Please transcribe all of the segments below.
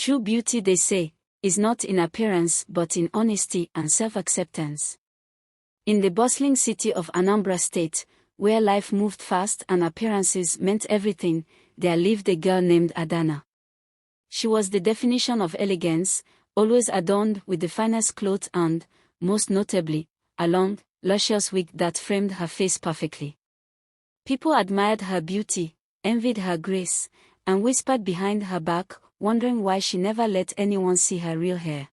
True beauty, they say, is not in appearance but in honesty and self-acceptance. In the bustling city of Anambra State, where life moved fast and appearances meant everything, there lived a girl named Adana. She was the definition of elegance, always adorned with the finest clothes and, most notably, a long, luscious wig that framed her face perfectly. People admired her beauty, envied her grace, and whispered behind her back, wondering why she never let anyone see her real hair.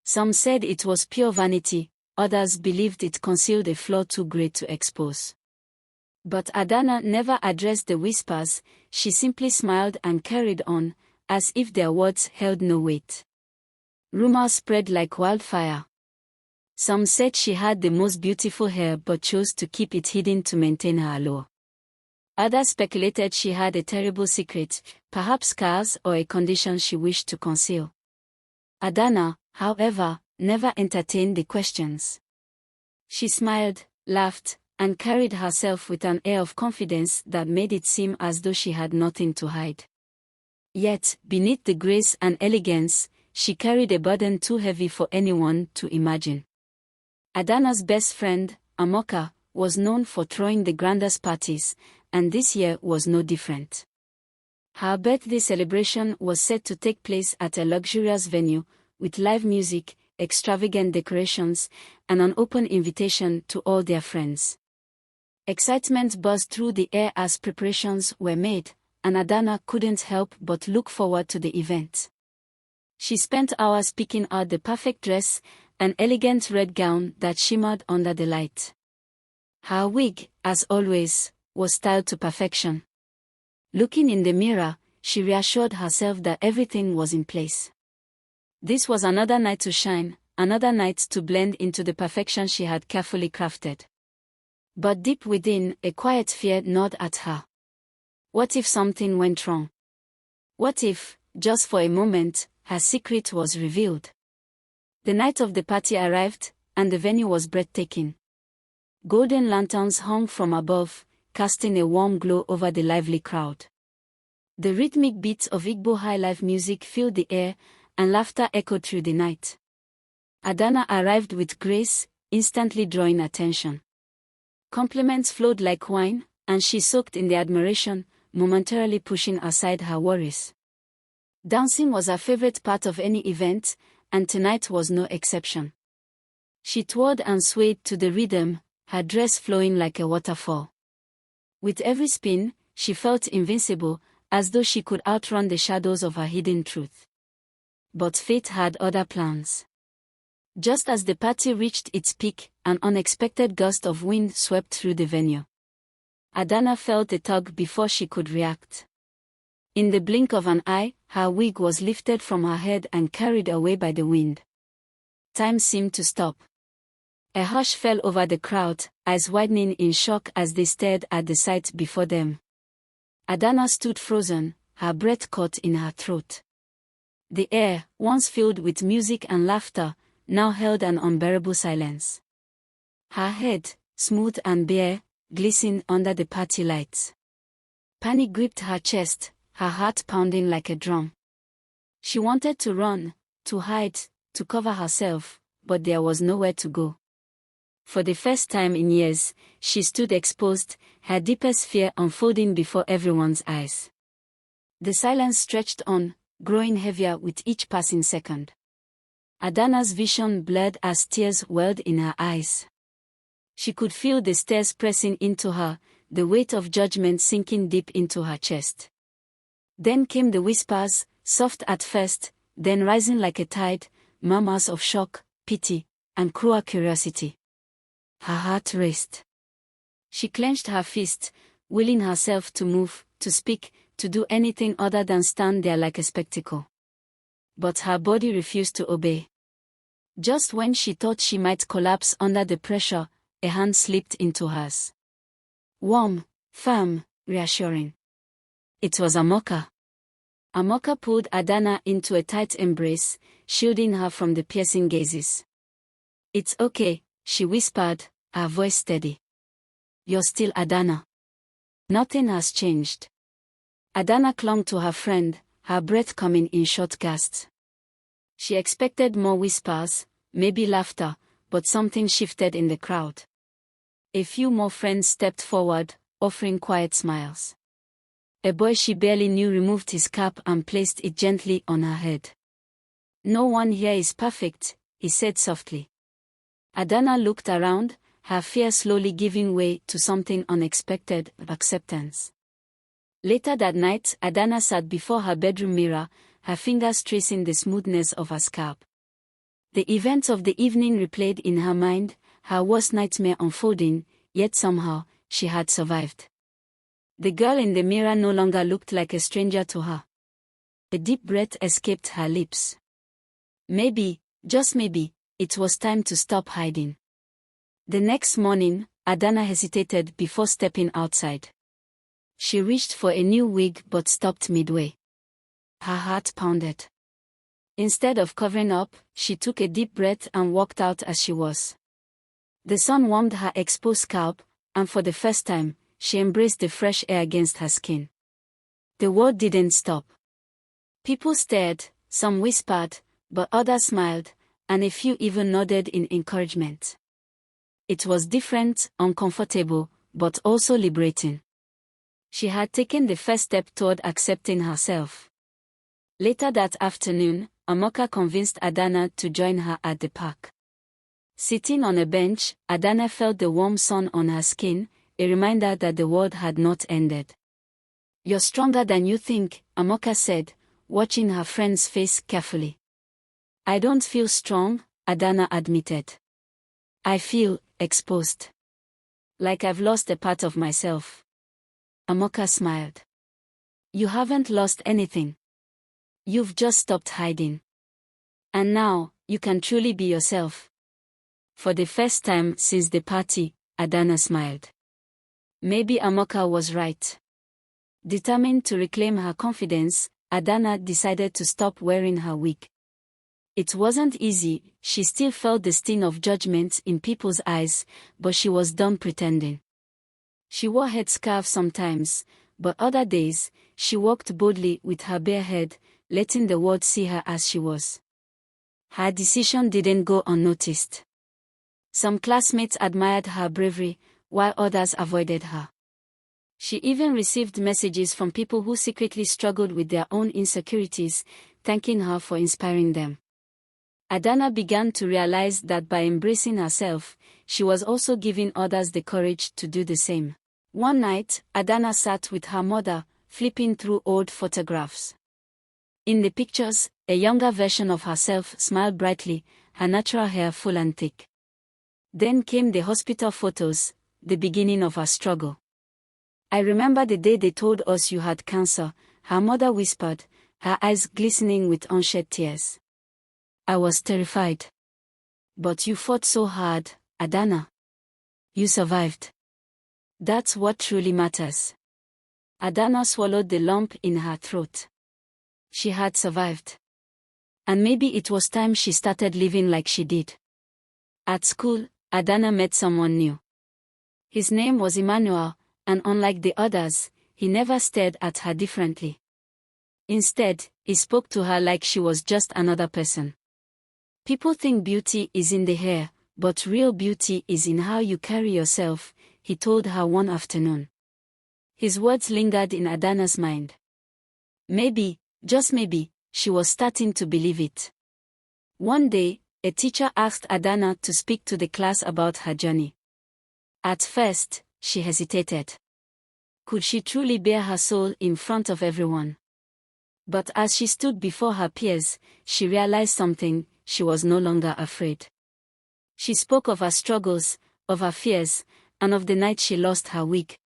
Some said it was pure vanity, others believed it concealed a flaw too great to expose. But Adana never addressed the whispers, she simply smiled and carried on, as if their words held no weight. Rumors spread like wildfire. Some said she had the most beautiful hair but chose to keep it hidden to maintain her allure. Others speculated she had a terrible secret, perhaps scars or a condition she wished to conceal. Adana, however, never entertained the questions. She smiled, laughed, and carried herself with an air of confidence that made it seem as though she had nothing to hide. Yet, beneath the grace and elegance, she carried a burden too heavy for anyone to imagine. Adana's best friend, Amoka, was known for throwing the grandest parties, and this year was no different. Her birthday celebration was set to take place at a luxurious venue, with live music, extravagant decorations, and an open invitation to all their friends. Excitement buzzed through the air as preparations were made, and Adana couldn't help but look forward to the event. She spent hours picking out the perfect dress, an elegant red gown that shimmered under the light. Her wig, as always, was styled to perfection. Looking in the mirror, she reassured herself that everything was in place. This was another night to shine, another night to blend into the perfection she had carefully crafted. But deep within, a quiet fear gnawed at her. What if something went wrong? What if, just for a moment, her secret was revealed? The night of the party arrived, and the venue was breathtaking. Golden lanterns hung from above, casting a warm glow over the lively crowd. The rhythmic beats of Igbo highlife music filled the air, and laughter echoed through the night. Adana arrived with grace, instantly drawing attention. Compliments flowed like wine, and she soaked in the admiration, momentarily pushing aside her worries. Dancing was her favorite part of any event, and tonight was no exception. She twirled and swayed to the rhythm, her dress flowing like a waterfall. With every spin, she felt invincible, as though she could outrun the shadows of her hidden truth. But fate had other plans. Just as the party reached its peak, an unexpected gust of wind swept through the venue. Adana felt a tug before she could react. In the blink of an eye, her wig was lifted from her head and carried away by the wind. Time seemed to stop. A hush fell over the crowd, eyes widening in shock as they stared at the sight before them. Adana stood frozen, her breath caught in her throat. The air, once filled with music and laughter, now held an unbearable silence. Her head, smooth and bare, glistened under the party lights. Panic gripped her chest, her heart pounding like a drum. She wanted to run, to hide, to cover herself, but there was nowhere to go. For the first time in years, she stood exposed, her deepest fear unfolding before everyone's eyes. The silence stretched on, growing heavier with each passing second. Adana's vision blurred as tears welled in her eyes. She could feel the stares pressing into her, the weight of judgment sinking deep into her chest. Then came the whispers, soft at first, then rising like a tide, murmurs of shock, pity, and cruel curiosity. Her heart raced. She clenched her fist, willing herself to move, to speak, to do anything other than stand there like a spectacle. But her body refused to obey. Just when she thought she might collapse under the pressure, a hand slipped into hers. Warm, firm, reassuring. It was Amoka. Amoka pulled Adana into a tight embrace, shielding her from the piercing gazes. "It's okay," she whispered, her voice steady. "You're still Adana. Nothing has changed." Adana clung to her friend, her breath coming in short gasps. She expected more whispers, maybe laughter, but something shifted in the crowd. A few more friends stepped forward, offering quiet smiles. A boy she barely knew removed his cap and placed it gently on her head. "No one here is perfect," he said softly. Adana looked around, her fear slowly giving way to something unexpected: acceptance. Later that night, Adana sat before her bedroom mirror, her fingers tracing the smoothness of her scalp. The events of the evening replayed in her mind, her worst nightmare unfolding, yet somehow, she had survived. The girl in the mirror no longer looked like a stranger to her. A deep breath escaped her lips. Maybe, just maybe, it was time to stop hiding. The next morning, Adana hesitated before stepping outside. She reached for a new wig but stopped midway. Her heart pounded. Instead of covering up, she took a deep breath and walked out as she was. The sun warmed her exposed scalp, and for the first time, she embraced the fresh air against her skin. The world didn't stop. People stared, some whispered, but others smiled, and a few even nodded in encouragement. It was different, uncomfortable, but also liberating. She had taken the first step toward accepting herself. Later that afternoon, Amoka convinced Adana to join her at the park. Sitting on a bench, Adana felt the warm sun on her skin, a reminder that the world had not ended. "You're stronger than you think," Amoka said, watching her friend's face carefully. "I don't feel strong," Adana admitted. "I feel exposed. Like I've lost a part of myself." Amoka smiled. "You haven't lost anything. You've just stopped hiding. And now, you can truly be yourself." For the first time since the party, Adana smiled. Maybe Amoka was right. Determined to reclaim her confidence, Adana decided to stop wearing her wig. It wasn't easy, she still felt the sting of judgment in people's eyes, but she was done pretending. She wore headscarves sometimes, but other days, she walked boldly with her bare head, letting the world see her as she was. Her decision didn't go unnoticed. Some classmates admired her bravery, while others avoided her. She even received messages from people who secretly struggled with their own insecurities, thanking her for inspiring them. Adana began to realize that by embracing herself, she was also giving others the courage to do the same. One night, Adana sat with her mother, flipping through old photographs. In the pictures, a younger version of herself smiled brightly, her natural hair full and thick. Then came the hospital photos, the beginning of her struggle. "I remember the day they told us you had cancer," her mother whispered, her eyes glistening with unshed tears. "I was terrified. But you fought so hard, Adana. You survived. That's what truly matters." Adana swallowed the lump in her throat. She had survived. And maybe it was time she started living like she did. At school, Adana met someone new. His name was Emmanuel, and unlike the others, he never stared at her differently. Instead, he spoke to her like she was just another person. "People think beauty is in the hair, but real beauty is in how you carry yourself," he told her one afternoon. His words lingered in Adana's mind. Maybe, just maybe, she was starting to believe it. One day, a teacher asked Adana to speak to the class about her journey. At first, she hesitated. Could she truly bare her soul in front of everyone? But as she stood before her peers, she realized something: she was no longer afraid. She spoke of her struggles, of her fears, and of the night she lost her wig.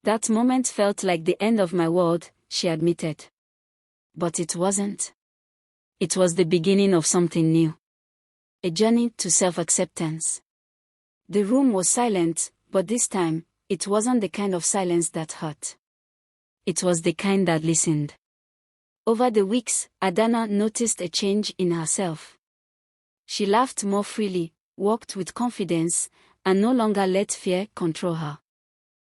"That moment felt like the end of my world," she admitted. But it wasn't. It was the beginning of something new. A journey to self-acceptance. The room was silent, but this time, it wasn't the kind of silence that hurt. It was the kind that listened. Over the weeks, Adana noticed a change in herself. She laughed more freely, walked with confidence, and no longer let fear control her.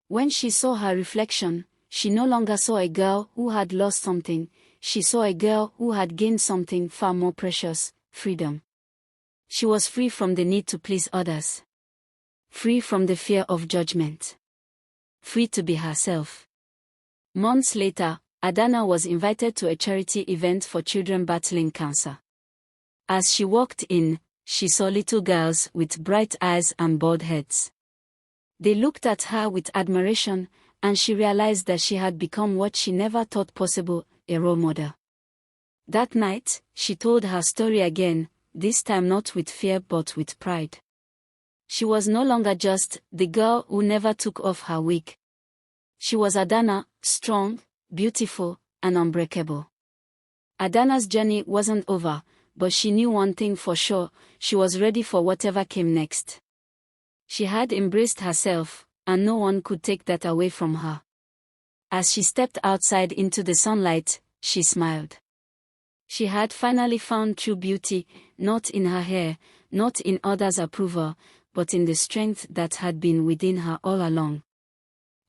When she saw her reflection, she no longer saw a girl who had lost something, she saw a girl who had gained something far more precious: freedom. She was free from the need to please others. Free from the fear of judgment. Free to be herself. Months later, Adana was invited to a charity event for children battling cancer. As she walked in, she saw little girls with bright eyes and bald heads. They looked at her with admiration, and she realized that she had become what she never thought possible: a role model. That night, she told her story again, this time not with fear but with pride. She was no longer just the girl who never took off her wig. She was Adana, strong, beautiful, and unbreakable. Adana's journey wasn't over, but she knew one thing for sure: she was ready for whatever came next. She had embraced herself, and no one could take that away from her. As she stepped outside into the sunlight, she smiled. She had finally found true beauty, not in her hair, not in others' approval, but in the strength that had been within her all along.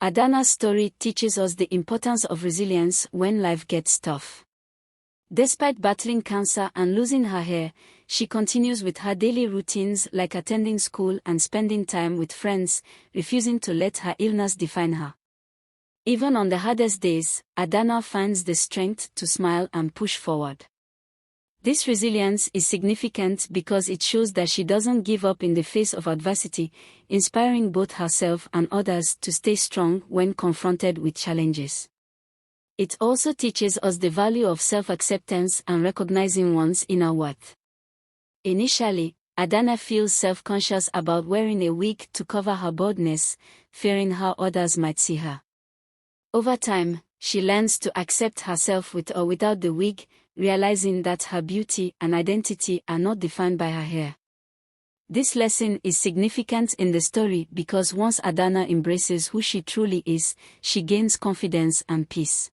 Adana's story teaches us the importance of resilience when life gets tough. Despite battling cancer and losing her hair, she continues with her daily routines like attending school and spending time with friends, refusing to let her illness define her. Even on the hardest days, Adana finds the strength to smile and push forward. This resilience is significant because it shows that she doesn't give up in the face of adversity, inspiring both herself and others to stay strong when confronted with challenges. It also teaches us the value of self-acceptance and recognizing one's inner worth. Initially, Adana feels self-conscious about wearing a wig to cover her baldness, fearing how others might see her. Over time, she learns to accept herself with or without the wig, realizing that her beauty and identity are not defined by her hair. This lesson is significant in the story because once Adana embraces who she truly is, she gains confidence and peace.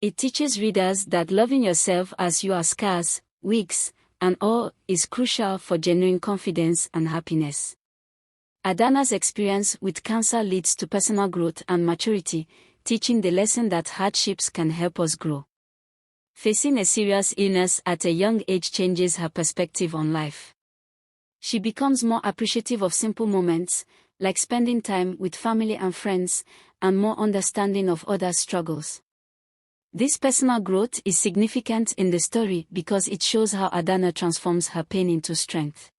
It teaches readers that loving yourself as you are, scars, wigs, and all, is crucial for genuine confidence and happiness. Adana's experience with cancer leads to personal growth and maturity, teaching the lesson that hardships can help us grow. Facing a serious illness at a young age changes her perspective on life. She becomes more appreciative of simple moments, like spending time with family and friends, and more understanding of others' struggles. This personal growth is significant in the story because it shows how Adana transforms her pain into strength.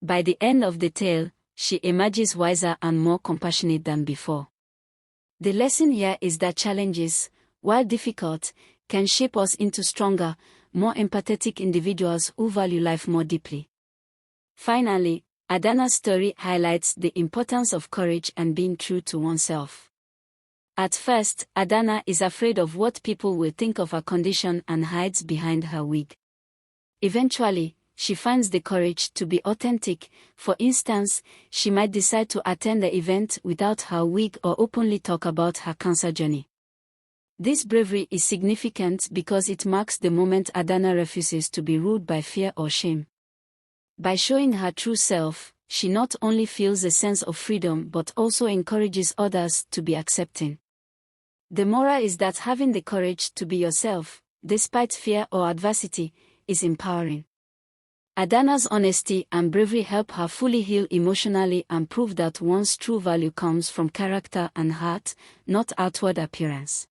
By the end of the tale, she emerges wiser and more compassionate than before. The lesson here is that challenges, while difficult, can shape us into stronger, more empathetic individuals who value life more deeply. Finally, Adana's story highlights the importance of courage and being true to oneself. At first, Adana is afraid of what people will think of her condition and hides behind her wig. Eventually, she finds the courage to be authentic. For instance, she might decide to attend the event without her wig or openly talk about her cancer journey. This bravery is significant because it marks the moment Adana refuses to be ruled by fear or shame. By showing her true self, she not only feels a sense of freedom but also encourages others to be accepting. The moral is that having the courage to be yourself, despite fear or adversity, is empowering. Adana's honesty and bravery help her fully heal emotionally and prove that one's true value comes from character and heart, not outward appearance.